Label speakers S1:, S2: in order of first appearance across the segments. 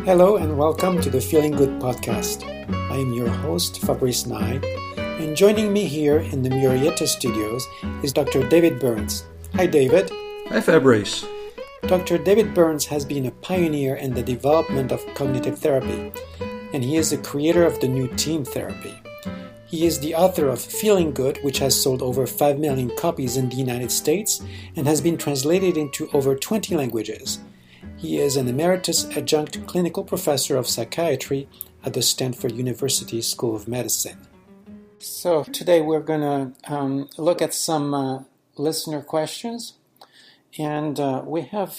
S1: Hello and welcome to the Feeling Good podcast. I am your host, Fabrice, and joining me here in the Murrieta studios is Dr. David Burns. Hi, David.
S2: Hi, Fabrice.
S1: Dr. David Burns has been a pioneer in the development of cognitive therapy, and he is the creator of the new team therapy. He is the author of Feeling Good, which has sold over 5 million copies in the United States and has been translated into over 20 languages. He is an emeritus adjunct clinical professor of psychiatry at the Stanford University School of Medicine. So today we're going to look at some listener questions, and we have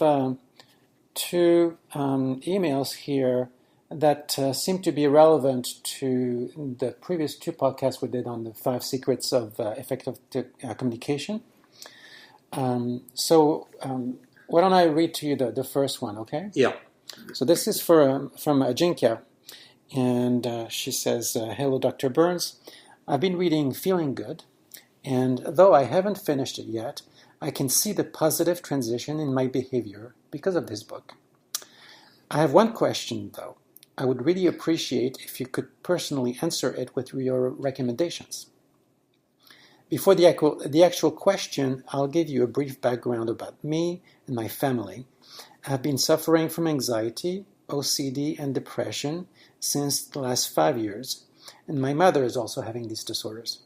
S1: two emails here that seem to be relevant to the previous two podcasts we did on the 5 secrets of effective communication. Why don't I read to you the first one, okay?
S2: Yeah.
S1: So this is from Ajinkya, and she says, Hello, Dr. Burns. I've been reading Feeling Good, and though I haven't finished it yet, I can see the positive transition in my behavior because of this book. I have one question, though. I would really appreciate if you could personally answer it with your recommendations. Before the actual question, I'll give you a brief background about me and my family. I've been suffering from anxiety, OCD, and depression since the last 5 years, and my mother is also having these disorders.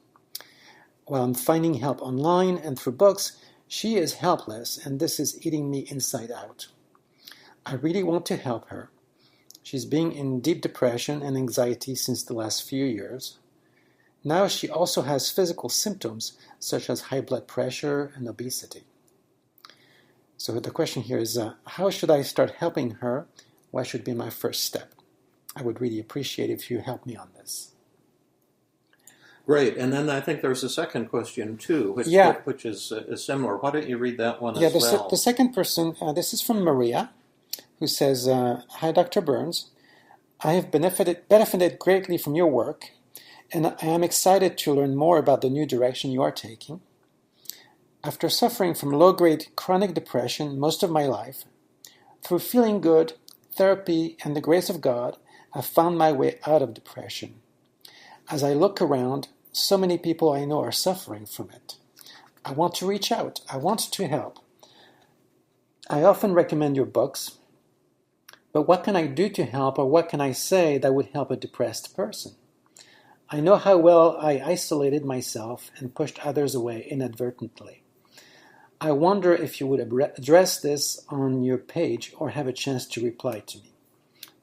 S1: While I'm finding help online and through books, she is helpless, and this is eating me inside out. I really want to help her. She's been in deep depression and anxiety since the last few years. Now she also has physical symptoms such as high blood pressure and obesity. So the question here is, how should I start helping her? What should be my first step? I would really appreciate if you help me on this.
S2: Great. And then I think there's a second question, too, which is similar. Why don't you read that one as well?
S1: The second person, this is from Maria, who says, Hi, Dr. Burns. I have benefited greatly from your work, and I am excited to learn more about the new direction you are taking. After suffering from low-grade chronic depression most of my life, through Feeling Good, therapy, and the grace of God, I've found my way out of depression. As I look around, so many people I know are suffering from it. I want to reach out. I want to help. I often recommend your books, but what can I do to help, or what can I say that would help a depressed person? I know how well I isolated myself and pushed others away inadvertently. I wonder if you would address this on your page or have a chance to reply to me.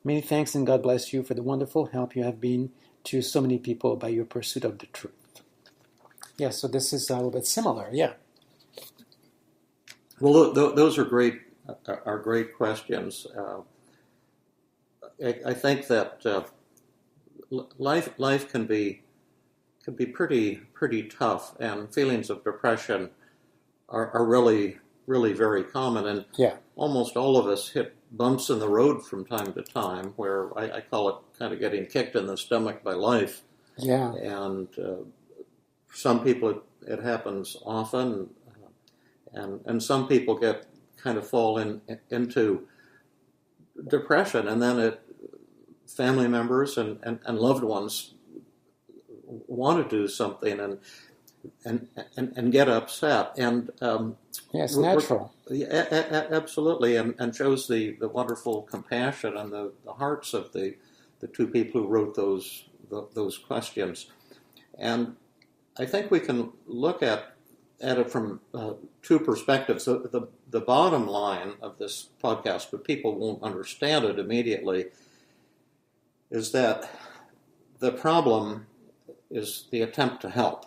S1: Many thanks and God bless you for the wonderful help you have been to so many people by your pursuit of the truth. Yeah, so this is a little bit similar, yeah.
S2: Well, those are great questions. I think that life can be pretty tough, and feelings of depression are really very common, and almost all of us hit bumps in the road from time to time, where I call it kind of getting kicked in the stomach by life.
S1: Yeah.
S2: And some people it happens often, and some people fall into depression, and then family members and loved ones want to do something and get upset, and
S1: it's natural.
S2: Absolutely, and shows the wonderful compassion and the hearts of the two people who wrote those questions. And I think we can look at it from two perspectives. The bottom line of this podcast, but people won't understand it immediately, is that the problem is the attempt to help.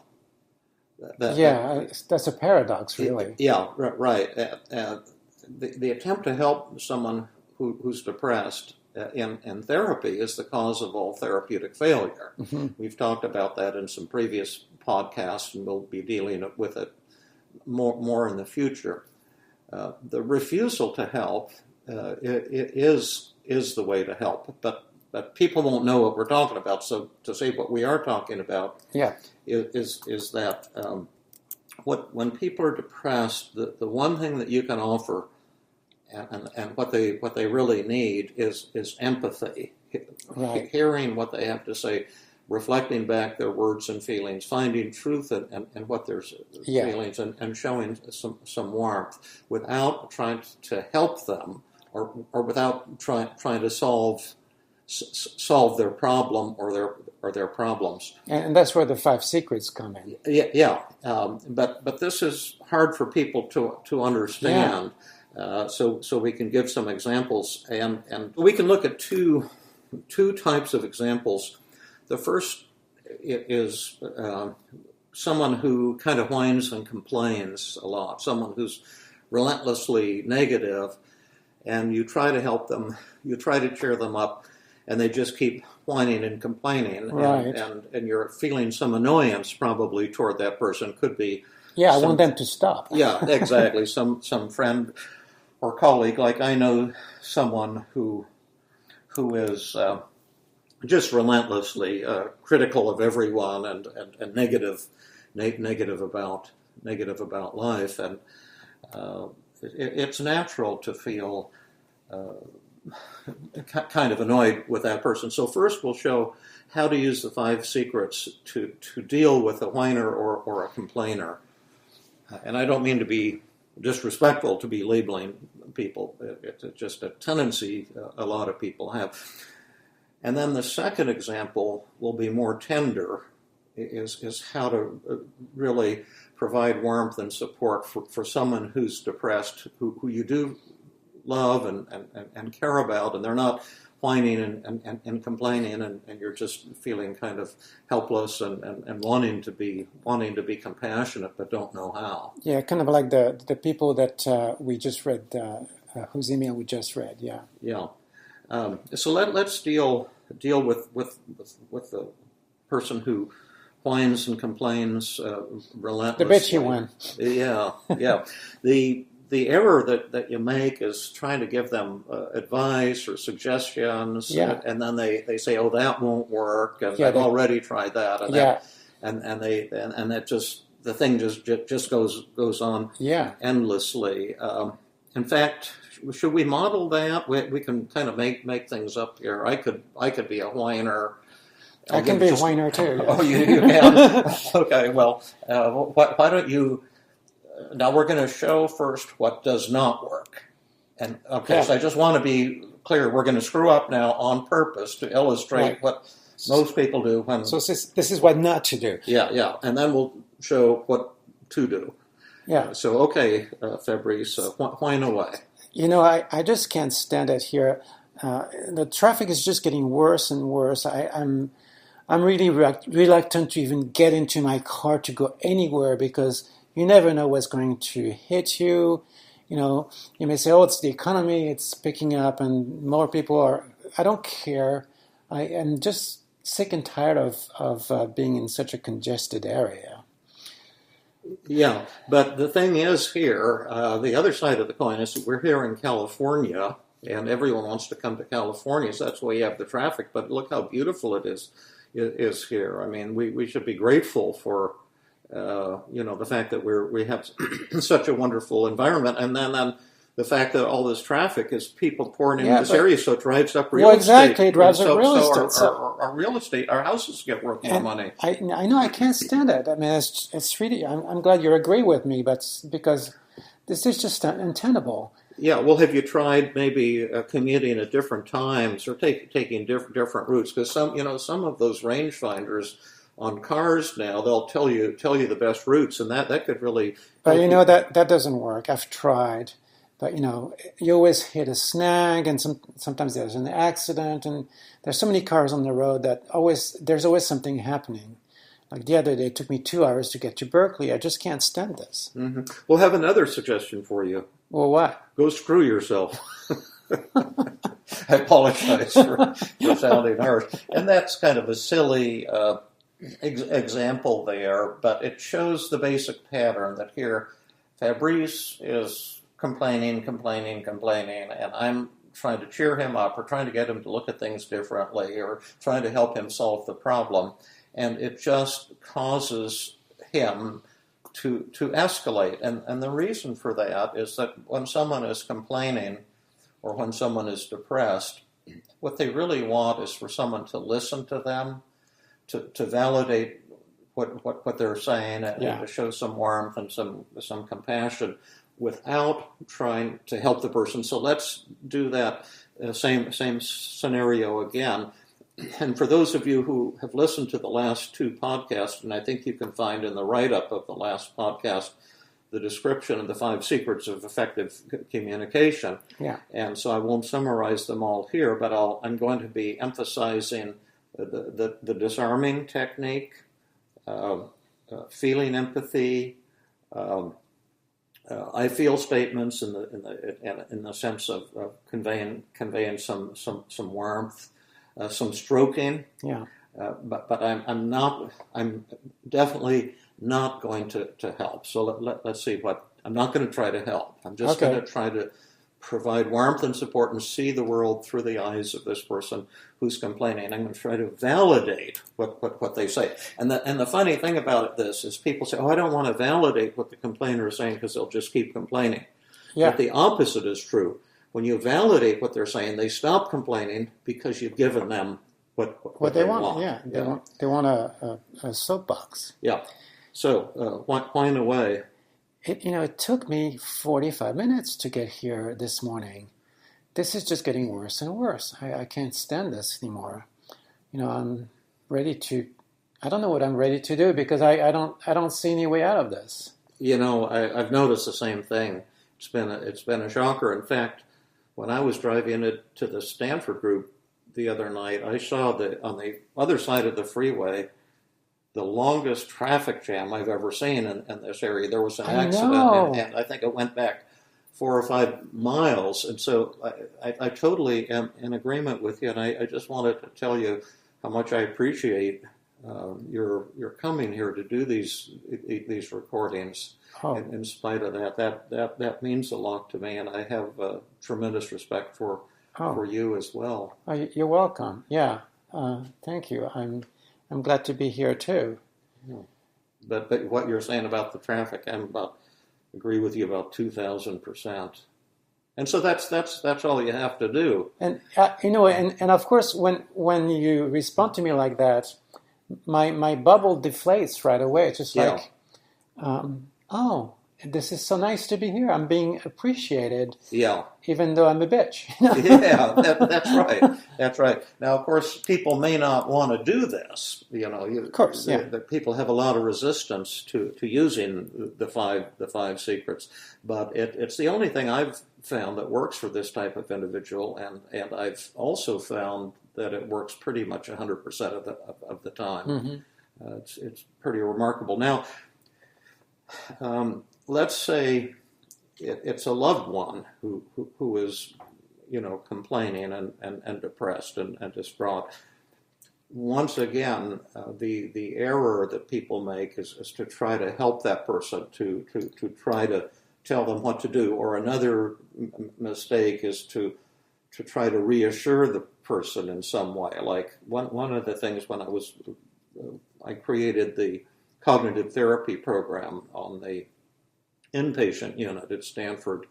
S1: That's a paradox, really.
S2: Yeah, right. The attempt to help someone who's depressed in therapy is the cause of all therapeutic failure.
S1: Mm-hmm.
S2: We've talked about that in some previous podcasts, and we'll be dealing with it more in the future. The refusal to help is the way to help, but people won't know what we're talking about. So to say what we are talking about is that when people are depressed, the one thing that you can offer and what they really need is empathy,
S1: Right.
S2: hearing what they have to say, reflecting back their words and feelings, finding truth in what their feelings, and showing some warmth without trying to help them, or without trying to solve their problem or their problems.
S1: And that's where the 5 secrets come in.
S2: Yeah. But this is hard for people to understand. So we can give some examples, and we can look at two types of examples. The first is someone who kind of whines and complains a lot, someone who's relentlessly negative, and you try to help them, you try to cheer them up, and they just keep whining and complaining,
S1: Right.
S2: and you're feeling some annoyance probably toward that person. Could be,
S1: I want them to stop.
S2: Yeah, exactly. Some friend or colleague, like I know someone who is just relentlessly critical of everyone and negative about life, and it's natural to feel kind of annoyed with that person. So first we'll show how to use the 5 secrets to deal with a whiner or a complainer. And I don't mean to be disrespectful, to be labeling people. It's just a tendency a lot of people have. And then the second example will be more tender, is how to really provide warmth and support for someone who's depressed, who you do love and care about, and they're not whining and complaining, and you're just feeling kind of helpless and wanting to be compassionate, but don't know how.
S1: Yeah, kind of like the people that we just read, whose email we just read. Yeah.
S2: So let's deal with the person who whines and complains relentlessly.
S1: The bitchy one.
S2: Yeah. The error that you make is trying to give them advice or suggestions, and then they say, "Oh, that won't work," and I've already tried that, and that just the thing just goes on endlessly. In fact, should we model that? We can kind of make things up here. I could be a whiner.
S1: I can be a whiner too. Yeah.
S2: Oh, you can. Okay. Well, why don't you? Now we're going to show first what does not work. And so I just want to be clear. We're going to screw up now on purpose to illustrate what most people do when.
S1: So this is what not to do.
S2: Yeah, and then we'll show what to do.
S1: Yeah.
S2: So Fabrice, whine away.
S1: I just can't stand it here. The traffic is just getting worse and worse. I'm really reluctant to even get into my car to go anywhere, because you never know what's going to hit you. You may say, "Oh, it's the economy; it's picking up, and more people are." I don't care. I am just sick and tired of being in such a congested area.
S2: Yeah, but the thing is here, the other side of the coin is that we're here in California, and everyone wants to come to California, so that's why you have the traffic. But look how beautiful it is here. I mean, we should be grateful for the fact that we have such a wonderful environment, and then the fact that all this traffic is people pouring into this area, so it drives up real estate.
S1: Well, exactly, it drives up real estate.
S2: So our real estate, our houses get worth more money.
S1: I know, I can't stand it. I mean, it's really. I'm glad you agree with me, but because this is just untenable.
S2: Yeah, well, have you tried maybe commuting at different times or taking different routes? Because some of those rangefinders on cars now, they'll tell you the best routes, and that could really.
S1: But that doesn't work. I've tried, but you always hit a snag, and sometimes there's an accident, and there's so many cars on the road that there's always something happening. Like the other day, it took me 2 hours to get to Berkeley. I just can't stand this.
S2: Mm-hmm. We'll have another suggestion for you.
S1: Well, what?
S2: Go screw yourself. I apologize for sounding harsh. And that's kind of a silly example there, but it shows the basic pattern that here Fabrice is complaining, and I'm trying to cheer him up or trying to get him to look at things differently or trying to help him solve the problem. And it just causes him to escalate. And the reason for that is that when someone is complaining or when someone is depressed, what they really want is for someone to listen to them, to validate what they're saying, and to show some warmth and some compassion without trying to help the person. So let's do that same scenario again. And for those of you who have listened to the last two podcasts, and I think you can find in the write-up of the last podcast the description of the 5 secrets of effective communication.
S1: Yeah.
S2: And so I won't summarize them all here, but I'm going to be emphasizing the disarming technique, feeling empathy, I feel statements in the sense of conveying some warmth, some stroking.
S1: Yeah.
S2: But I'm definitely not going to help. So let's see I'm not going to try to help. I'm just going to try to provide warmth and support and see the world through the eyes of this person who's complaining. I'm going to try to validate what they say. And the funny thing about this is people say, I don't want to validate what the complainer is saying because they'll just keep complaining.
S1: Yeah.
S2: But the opposite is true. When you validate what they're saying, they stop complaining because you've given them what they want.
S1: Yeah, they want a soapbox.
S2: Yeah. So whine away.
S1: It took me 45 minutes to get here this morning. This is just getting worse and worse. I can't stand this anymore. I'm ready to. I don't know what I'm ready to do because I don't see any way out of this.
S2: I've noticed the same thing. It's been a shocker. In fact, when I was driving to the Stanford group the other night, I saw that on the other side of the freeway, the longest traffic jam I've ever seen in this area. There was an accident, and I think it went back 4 or 5 miles. And so I totally am in agreement with you, and I just wanted to tell you how much I appreciate your coming here to do these recordings. In spite of that means a lot to me, and I have tremendous respect for you as well.
S1: You're welcome. Yeah, thank you. I'm glad to be here too.
S2: Yeah. But what you're saying about the traffic, agree with you about 2,000%. And so that's all you have to do.
S1: And and of course, when you respond to me like that, my bubble deflates right away. It's just like, this is so nice to be here. I'm being appreciated.
S2: Yeah.
S1: Even though I'm a bitch.
S2: Yeah, that's right. That's right. Now, of course, people may not want to do this.
S1: Of course,
S2: the people have a lot of resistance to using the five secrets. But it's the only thing I've found that works for this type of individual, and I've also found that it works pretty much 100% of the time.
S1: Mm-hmm.
S2: It's pretty remarkable. Now, let's say it's a loved one who is, complaining and depressed and distraught. Once again, the error that people make is to try to help that person, to try to tell them what to do. Or another mistake is to try to reassure the person in some way. Like one of the things when I created the cognitive therapy program on the inpatient unit at Stanford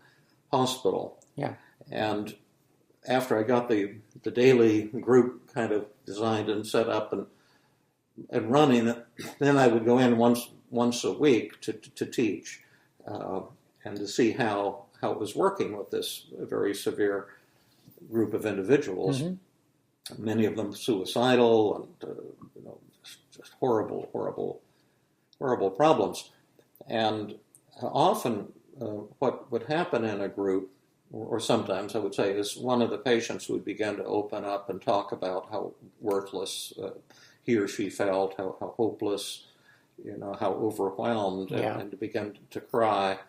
S2: Hospital.
S1: Yeah. And
S2: after I got the daily group kind of designed and set up and running, then I would go in once a week to teach and to see how it was working with this very severe group of individuals. Mm-hmm. Many of them suicidal and just horrible problems. And often what would happen in a group, or sometimes I would say, is one of the patients would begin to open up and talk about how worthless he or she felt, how hopeless, how overwhelmed, and to begin to cry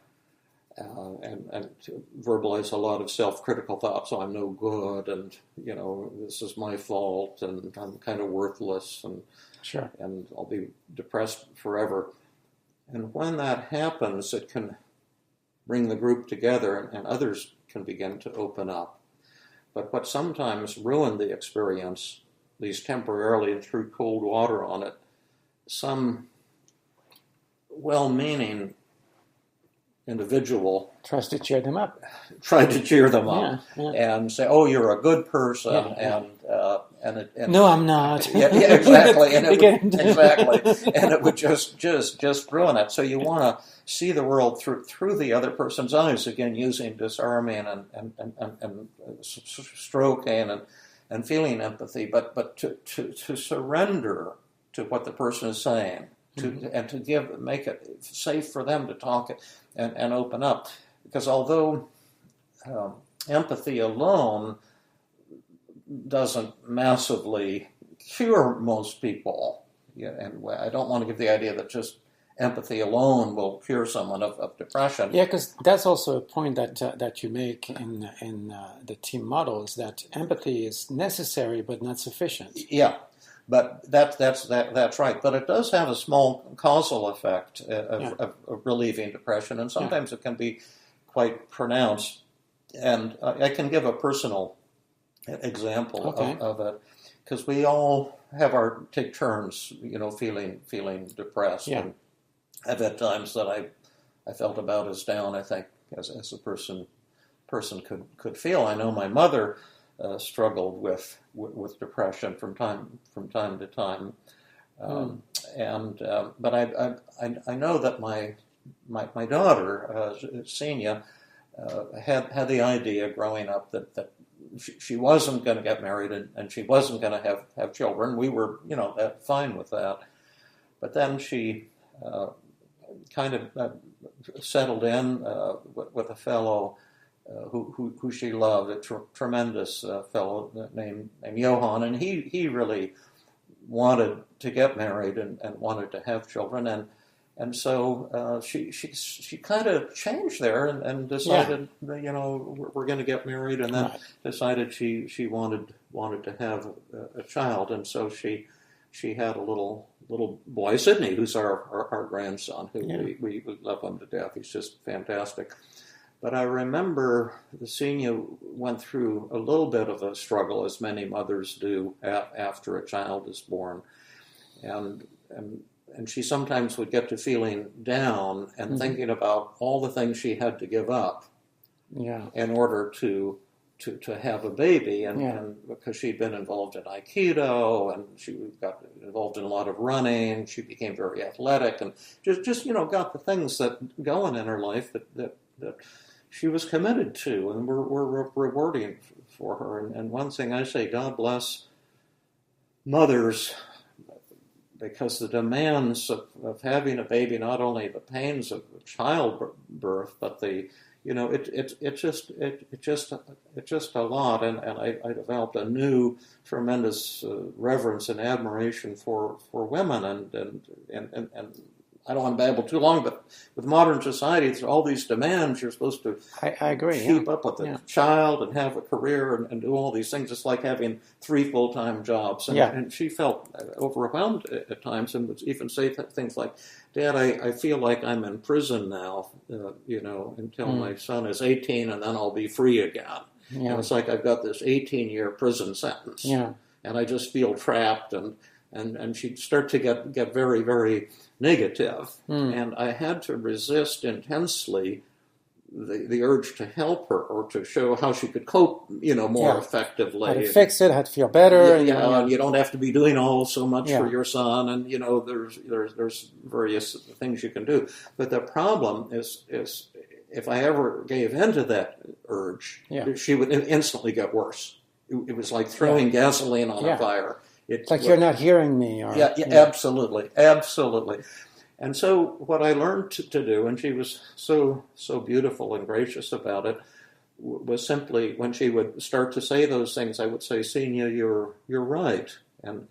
S2: and to verbalize a lot of self-critical thoughts. So I'm no good, and this is my fault, and I'm kind of worthless, and
S1: sure,
S2: and I'll be depressed forever. And when that happens, it can bring the group together, and others can begin to open up. But what sometimes ruined the experience, at least temporarily and threw cold water on it, some well-meaning individual
S1: tries to cheer them up.
S2: Tried to cheer them up
S1: Yeah.
S2: and say, "Oh, you're a good person," and
S1: no, I'm not.
S2: yeah, exactly, and
S1: Exactly.
S2: and it would just ruin it. So you want to see the world through the other person's eyes, again, using disarming and stroking and feeling empathy, but to surrender to what the person is saying, and to make it safe for them to talk and open up, because although empathy alone doesn't massively cure most people, and I don't want to give the idea that just empathy alone will cure someone of depression.
S1: Yeah, because that's also a point that you make in the team model, is that empathy is necessary but not sufficient.
S2: Yeah, but that's right. But it does have a small causal effect of relieving depression, and sometimes it can be quite pronounced. And I can give a personal example of it, because we all take turns, feeling depressed.
S1: Yeah.
S2: And I've had times that I felt about as down, I think, as a person could feel. I know my mother struggled with depression from time to time, but I know that my daughter, Senia, had the idea growing up that she wasn't going to get married and she wasn't going to have children. We were, fine with that. But then she kind of settled in with a fellow who she loved, a tremendous fellow named Johann, and he really wanted to get married and wanted to have children, and so she kind of changed there and decided we're going to get married, and then decided she wanted to have a child, and so she had a little boy, Sydney, who's our grandson, who we love him to death. He's just fantastic. But I remember the senior went through a little bit of a struggle, as many mothers do after a child is born, and she sometimes would get to feeling down and thinking about all the things she had to give up in order to have a baby, and because she'd been involved in Aikido and she got involved in a lot of running, she became very athletic and just got the things that going in her life that she was committed to and were rewarding for her. And one thing I say, God bless mothers, because the demands of having a baby, not only the pains of childbirth, but it's just a lot, and I developed a new tremendous reverence and admiration for women, and I don't want to babble too long, but with modern society, there's all these demands. You're supposed to
S1: I agree,
S2: keep up with the child and have a career and do all these things. It's like having 3 full-time jobs. And she felt overwhelmed at times and would even say things like, "Dad, I feel like I'm in prison now, until my son is 18, and then I'll be free again." And it's like I've got this 18-year prison sentence. And I just feel trapped, and she'd start to get very, very negative. And I had to resist intensely the urge to help her or to show how she could cope, more effectively.
S1: How to fix it, how to feel better.
S2: And you don't have to be doing so much for your son, and there's various things you can do. But the problem is if I ever gave in to that urge, she would instantly get worse. It was like throwing gasoline on a fire.
S1: It's like you're not hearing me. Or,
S2: absolutely. And so what I learned to do, and she was so beautiful and gracious about it, was simply when she would start to say those things, I would say, "Senia, you're right, and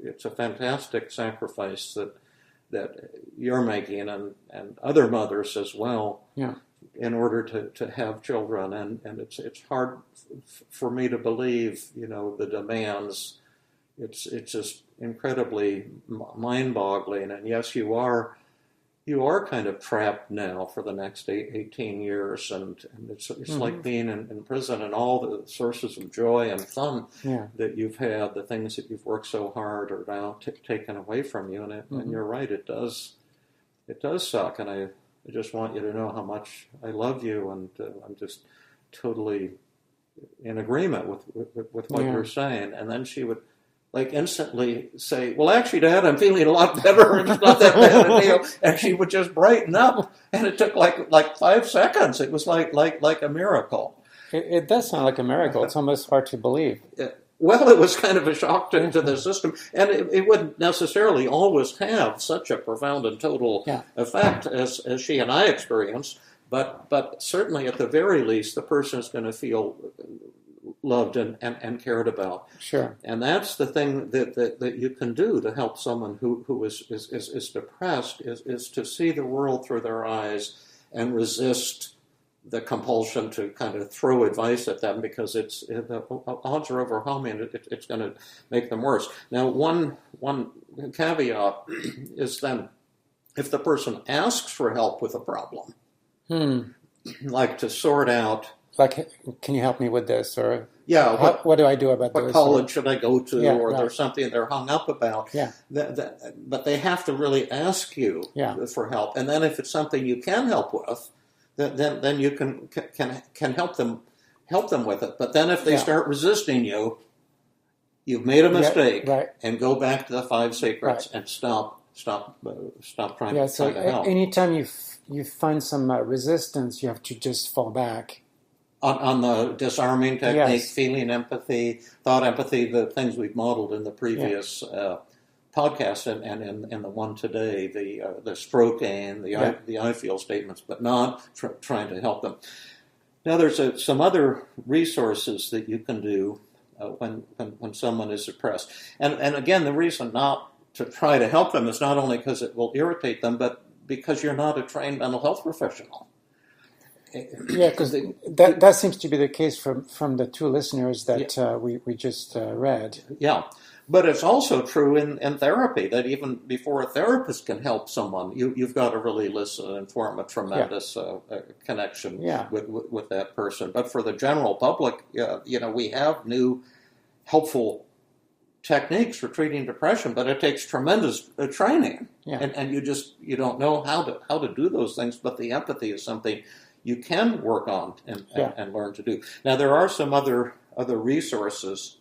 S2: it's a fantastic sacrifice that you're making, and other mothers as well, in order to have children, and it's hard for me to believe, the demands." It's just incredibly mind-boggling, and yes, you are kind of trapped now for the next 18 years, and it's like being in prison, and all the sources of joy and fun that you've had, the things that you've worked so hard, are now taken away from you, and you're right, it it does suck, and I just want you to know how much I love you, and I'm just totally in agreement with what you're saying. And then she would like instantly say, well, actually, Dad, I'm feeling a lot better. It's not that bad a deal. And she would just brighten up, and it took like 5 seconds. It was like a miracle.
S1: It does sound like a miracle. It's almost hard to believe.
S2: Well, it was kind of a shock to the system, and it wouldn't necessarily always have such a profound and total effect as she and I experienced, but certainly at the very least, the person is going to feel loved and cared about.
S1: Sure.
S2: And that's the thing that you can do to help someone who is depressed, is to see the world through their eyes and resist the compulsion to kind of throw advice at them, because the odds are overwhelming. It's going to make them worse. Now, one caveat is then if the person asks for help with a problem, like to sort out,
S1: like, can you help me with this, or
S2: what
S1: do I do about this?
S2: What college should I go to, or
S1: right.
S2: There's something they're hung up about.
S1: Yeah.
S2: But they have to really ask you for help, and then if it's something you can help with, then you can help them with it. But then if they start resisting you, you've made a mistake, and go back to the 5 secrets and stop trying to help.
S1: Anytime you find some resistance, you have to just fall back.
S2: On the disarming technique, feeling empathy, thought empathy, the things we've modeled in the previous podcast and in the one today, the stroking, the I feel statements, but not trying to help them. Now, there's some other resources that you can do when someone is depressed. And again, the reason not to try to help them is not only because it will irritate them, but because you're not a trained mental health professional.
S1: Yeah, because that seems to be the case from the 2 listeners that we just read.
S2: Yeah, but it's also true in therapy, that even before a therapist can help someone, you've got to really listen and form a tremendous connection with that person. But for the general public, we have new helpful techniques for treating depression, but it takes tremendous training, and you don't know how to do those things. But the empathy is something you can work on and learn to do. Now, there are some other resources.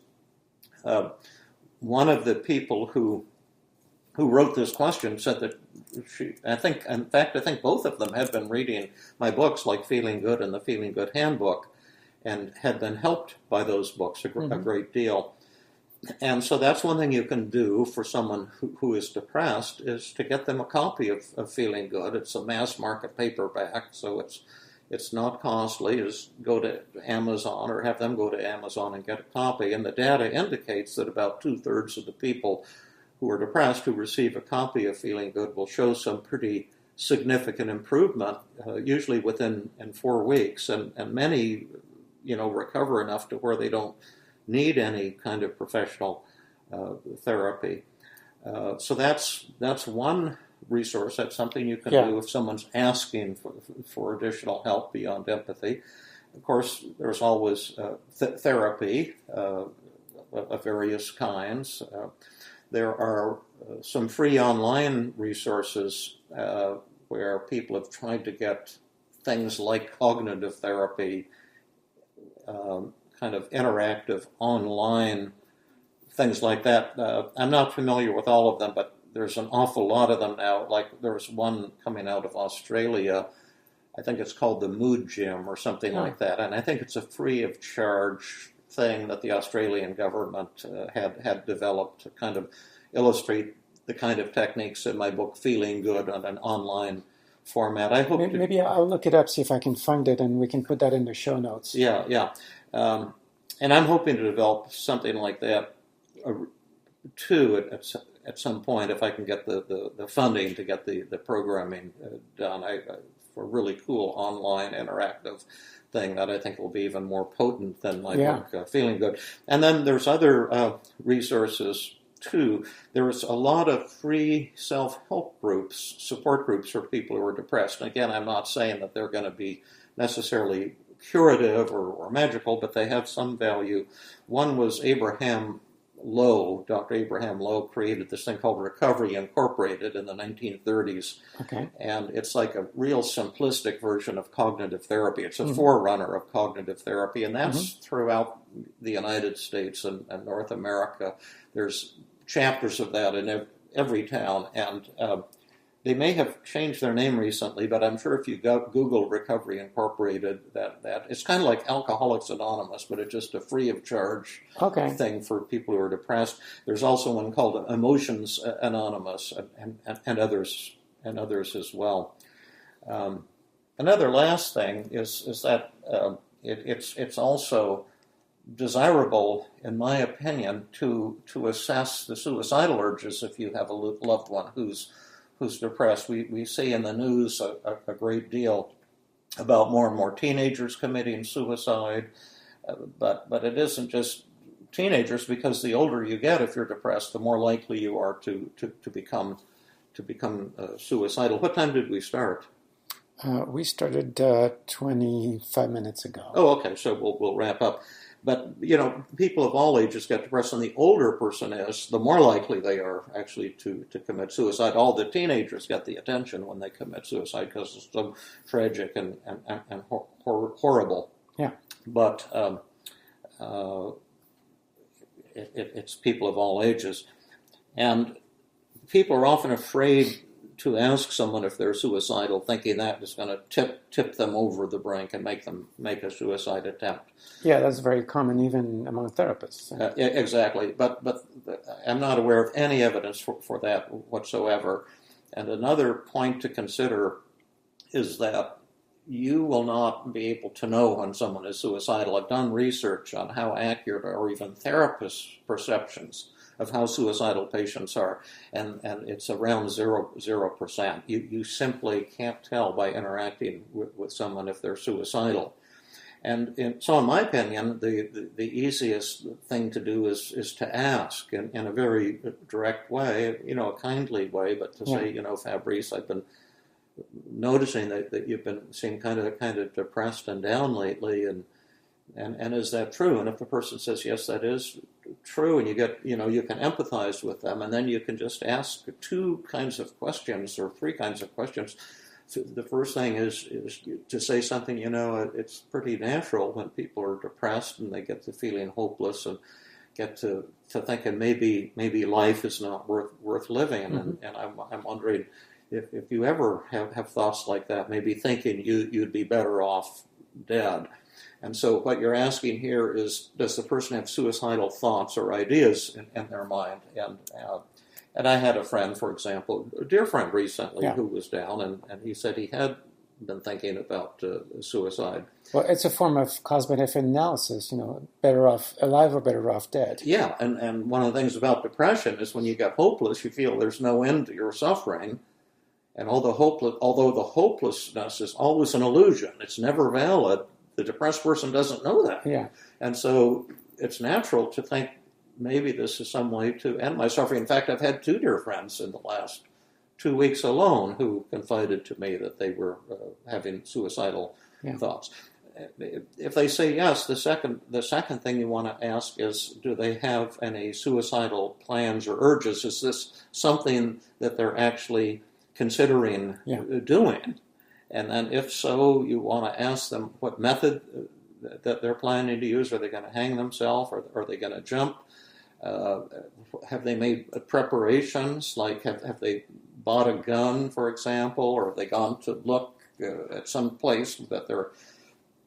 S2: One of the people who wrote this question said that I think both of them had been reading my books, like Feeling Good and the Feeling Good Handbook, and had been helped by those books a great deal. And so that's one thing you can do for someone who is depressed, is to get them a copy of Feeling Good. It's a mass market paperback, so it's not costly. Just go to Amazon, or have them go to Amazon and get a copy. And the data indicates that about 2/3 of the people who are depressed who receive a copy of Feeling Good will show some pretty significant improvement, usually within 4 weeks. And many, recover enough to where they don't need any kind of professional therapy. So that's one resource. That's something you can do if someone's asking for additional help beyond empathy. Of course, there's always therapy of various kinds. There are some free online resources where people have tried to get things like cognitive therapy, kind of interactive online things like that. I'm not familiar with all of them, but there's an awful lot of them now. Like, there's one coming out of Australia. I think it's called the Mood Gym or something like that. And I think it's a free of charge thing that the Australian government had developed to kind of illustrate the kind of techniques in my book, Feeling Good, on an online format. I hope
S1: maybe I'll look it up, see if I can find it, and we can put that in the show notes.
S2: Yeah. And I'm hoping to develop something like that too at some point, if I can get the funding to get the programming done. For a really cool online interactive thing that I think will be even more potent than my book, Feeling Good. And then there's other resources too. There's a lot of free self-help groups, support groups for people who are depressed. And again, I'm not saying that they're going to be necessarily curative or magical, but they have some value. One was Abraham Lowe, Dr. Abraham Lowe, created this thing called Recovery Incorporated in the 1930s.
S1: Okay.
S2: And it's like a real simplistic version of cognitive therapy. It's a forerunner of cognitive therapy, and that's throughout the United States and North America. There's chapters of that in every town, and they may have changed their name recently, but I'm sure if you Google Recovery Incorporated, that it's kind of like Alcoholics Anonymous, but it's just a free of charge thing for people who are depressed. There's also one called Emotions Anonymous, and others as well. Another last thing is that it's also desirable, in my opinion, to assess the suicidal urges if you have a loved one who's depressed. We see in the news a great deal about more and more teenagers committing suicide, but it isn't just teenagers, because the older you get, if you're depressed, the more likely you are to become suicidal. What time did we start?
S1: We started 25 minutes ago.
S2: Oh, okay. So we'll wrap up. But, people of all ages get depressed, and the older a person is, the more likely they are actually to commit suicide. All the teenagers get the attention when they commit suicide because it's so tragic and horrible.
S1: Yeah.
S2: But it's people of all ages. And people are often afraid to ask someone if they're suicidal, thinking that is going to tip them over the brink and make them make a suicide attempt.
S1: Yeah, that's very common even among therapists.
S2: Exactly, but I'm not aware of any evidence for that whatsoever. And another point to consider is that you will not be able to know when someone is suicidal. I've done research on how accurate are even therapists' perceptions of how suicidal patients are, and it's around 0%. You simply can't tell by interacting with someone if they're suicidal. And so in my opinion, the easiest thing to do is to ask in a very direct way, a kindly way, but to say, Fabrice, I've been noticing that you've been seem kind of depressed and down lately, and is that true? And if the person says yes, that is true, and you can empathize with them, and then you can just ask two kinds of questions or three kinds of questions. So the first thing is to say something. It's pretty natural when people are depressed and they get to feeling hopeless and get to thinking maybe life is not worth living, and I'm wondering if you ever have thoughts like that, maybe thinking you'd be better off dead. And so what you're asking here is, does the person have suicidal thoughts or ideas in their mind? And I had a friend, for example, a dear friend recently, who was down, and he said he had been thinking about suicide.
S1: Well, it's a form of cost-benefit analysis, better off alive or better off dead.
S2: Yeah, and one of the things about depression is when you get hopeless, you feel there's no end to your suffering. And although the hopelessness is always an illusion, it's never valid, the depressed person doesn't know that.
S1: Yeah.
S2: And so it's natural to think maybe this is some way to end my suffering. In fact, I've had two dear friends in the last 2 weeks alone who confided to me that they were having suicidal thoughts. If they say yes, the second thing you want to ask is, do they have any suicidal plans or urges? Is this something that they're actually considering doing? And then if so, you want to ask them what method that they're planning to use. Are they going to hang themselves, or are they going to jump? Have they made preparations? Like have they bought a gun, for example, or have they gone to look at some place that they're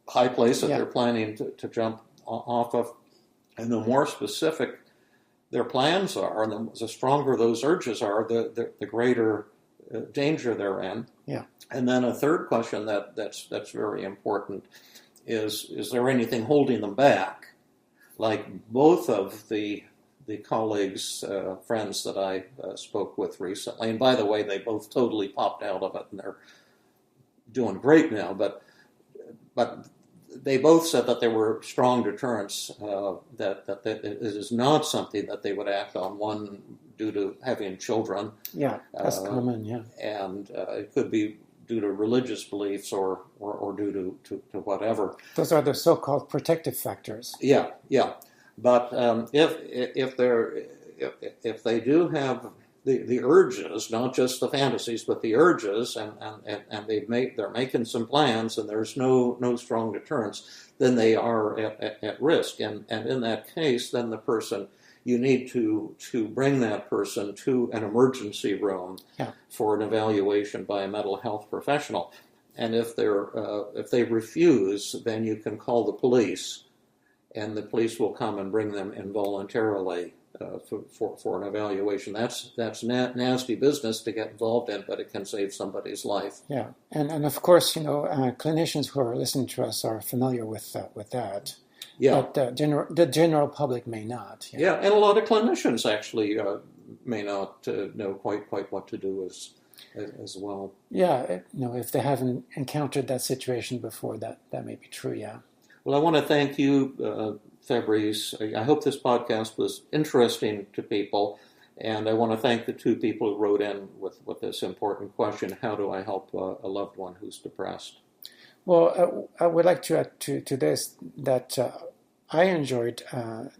S2: high place that they're planning to jump off of? And the more specific their plans are, and the stronger those urges are, the greater danger they're in.
S1: Yeah.
S2: And then a third question that's very important is there anything holding them back? Like both of the colleagues, friends that I spoke with recently, and by the way, they both totally popped out of it and they're doing great now, but they both said that there were strong deterrents, that it is not something that they would act on, one due to having children.
S1: Yeah, that's common, yeah.
S2: And it could be due to religious beliefs or due to whatever.
S1: Those are the so-called protective factors.
S2: Yeah. But if they do have the urges, not just the fantasies, but the urges, and they're making some plans, and there's no strong deterrence, then they are at risk. And in that case, then the person, you need to bring that person to an emergency room for an evaluation by a mental health professional. And if they refuse, then you can call the police, and the police will come and bring them involuntarily for an evaluation. That's nasty business to get involved in, but it can save somebody's life.
S1: Yeah, and of course, clinicians who are listening to us are familiar with that.
S2: Yeah,
S1: but the general public may not.
S2: Yeah, and a lot of clinicians actually may not know quite what to do as well.
S1: Yeah, if they haven't encountered that situation before, that may be true. Yeah.
S2: Well, I want to thank you, Fabrice. I hope this podcast was interesting to people, and I want to thank the two people who wrote in with this important question: how do I help a loved one who's depressed?
S1: Well, I would like to add to this that I enjoyed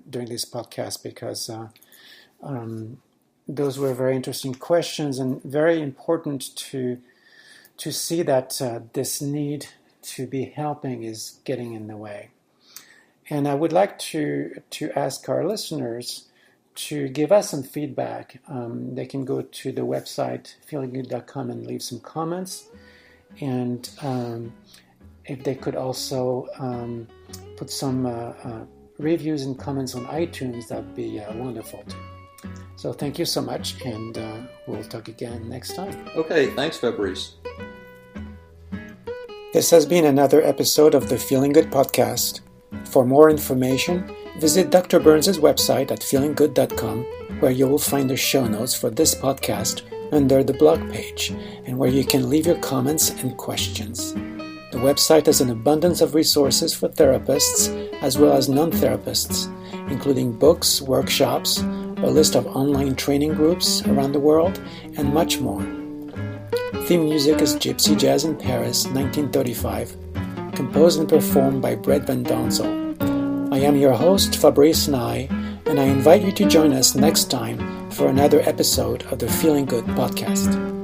S1: doing this podcast because those were very interesting questions and very important to see that this need to be helping is getting in the way. And I would like to ask our listeners to give us some feedback. They can go to the website feelinggood.com and leave some comments. And if they could also put some reviews and comments on iTunes, that would be wonderful too. So thank you so much, and we'll talk again next time.
S2: Okay, thanks, Fabrice.
S1: This has been another episode of the Feeling Good podcast. For more information, visit Dr. Burns' website at feelinggood.com, where you will find the show notes for this podcast under the blog page, and where you can leave your comments and questions. The website has an abundance of resources for therapists as well as non-therapists, including books, workshops, a list of online training groups around the world, and much more. Theme music is Gypsy Jazz in Paris, 1935, composed and performed by Brett Van Donsel. I am your host, Fabrice Nye, and I invite you to join us next time for another episode of the Feeling Good podcast.